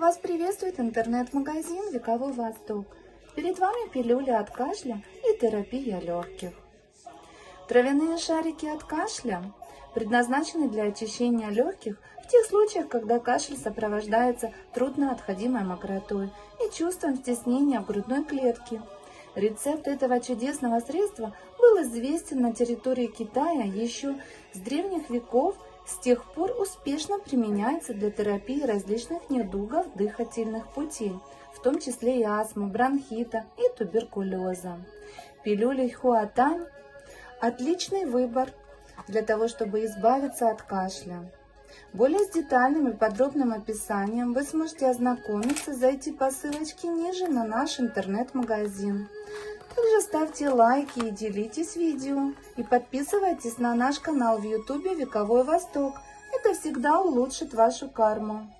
Вас приветствует интернет-магазин «Вековой Восток». Перед вами пилюли от кашля и терапия легких. Травяные шарики от кашля предназначены для очищения легких в тех случаях, когда кашель сопровождается трудноотходимой мокротой и чувством стеснения в грудной клетке. Рецепт этого чудесного средства был известен на территории Китая еще с древних веков. С тех пор успешно применяется для терапии различных недугов дыхательных путей, в том числе и астмы, бронхита и туберкулеза. Пилюли Хуатань – отличный выбор для того, чтобы избавиться от кашля. Более с детальным и подробным описанием вы сможете ознакомиться, зайти по ссылочке ниже на наш интернет-магазин. Также ставьте лайки и делитесь видео. И подписывайтесь на наш канал в YouTube «Вековой Восток». Это всегда улучшит вашу карму.